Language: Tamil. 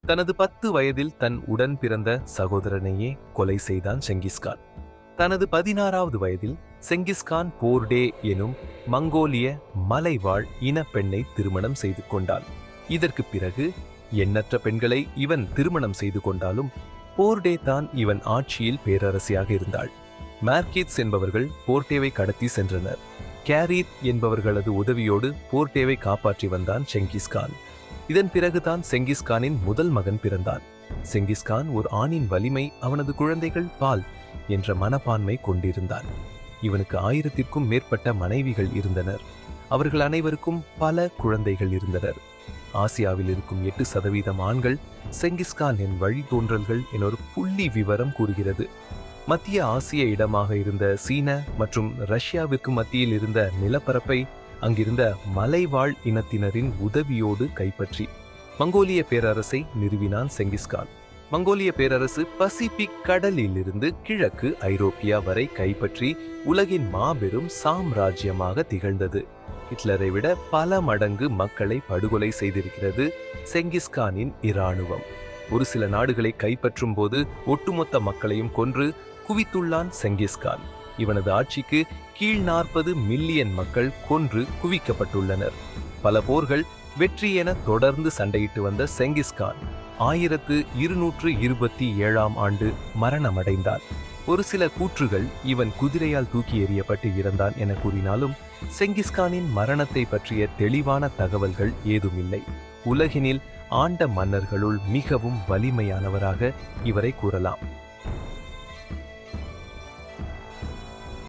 தனது 10 வயதில் தன் உடன் பிறந்த சகோதரனையே கொலை செய்தான் செங்கிஸ்கான். தனது 16வது வயதில் செங்கிஸ்கான் போர்டே எனும் மங்கோலிய மலைவாழ் இனப்பெண்ணை திருமணம் செய்து கொண்டான். இதற்கு பிறகு எண்ணற்ற பெண்களை இவன் திருமணம் செய்து கொண்டாலும் போர்டே தான் இவன் ஆட்சியில் பேரரசியாக இருந்தாள். மார்கிட்ஸ் என்பவர்கள் போர்டேவை கடத்தி சென்றனர். கேரீத் என்பவர்களது உதவியோடு போர்டேவை காப்பாற்றி வந்தான் செங்கிஸ்கான். இதன் பிறகுதான் செங்கிஸ்கானின் முதல் மகன் பிறந்தான். செங்கிஸ்கான் ஒரு ஆணின் வலிமை, அவனது குழந்தைகள் பால் என்ற மனப்பான்மை கொண்டிருந்தான். இவனுக்கு 1000க்கும் மேற்பட்ட மனைவிகள் இருந்தனர். அவர்கள் அனைவருக்கும் பல குழந்தைகள் இருந்தனர். ஆசியாவில் இருக்கும் 8% ஆண்கள் செங்கிஸ்கானின் வழித்தோன்றல்கள் என ஒரு புள்ளி விவரம் கூறுகிறது. மத்திய ஆசிய இடமாக இருந்த சீன மற்றும் ரஷ்யாவிற்கு மத்தியில் இருந்த நிலப்பரப்பை அங்கிருந்த மலைவாழ் இனத்தினரின் உதவியோடு கைப்பற்றி மங்கோலிய பேரரசை நிறுவினான் செங்கிஸ்கான். மங்கோலிய பேரரசு பசிபிக் கடலில் இருந்து கிழக்கு ஐரோப்பியா வரை கைப்பற்றி உலகின் மாபெரும் சாம்ராஜ்யமாக திகழ்ந்தது. ஹிட்லரை விட பல மடங்கு மக்களை படுகொலை செய்திருக்கிறது செங்கிஸ்கானின் இராணுவம். ஒரு சில நாடுகளை கைப்பற்றும் போது ஒட்டுமொத்த மக்களையும் கொன்று குவித்துள்ளான் செங்கிஸ்கான். இவனது ஆட்சிக்கு கீழ் 40 மில்லியன் மக்கள் கொன்று குவிக்கப்பட்டுள்ளனர். பல போர்கள் வெற்றி என தொடர்ந்து சண்டையிட்டு வந்த செங்கிஸ்கான் 1227ஆம் ஆண்டு மரணமடைந்தான். ஒரு சில கூற்றுகள் இவன் குதிரையால் தூக்கி எறியப்பட்டு இறந்தான் என கூறினாலும் செங்கிஸ்கானின் மரணத்தை பற்றிய தெளிவான தகவல்கள் ஏதுமில்லை. உலகினில் ஆண்ட மன்னர்களுள் மிகவும் வலிமையானவராக இவரை கூறலாம்.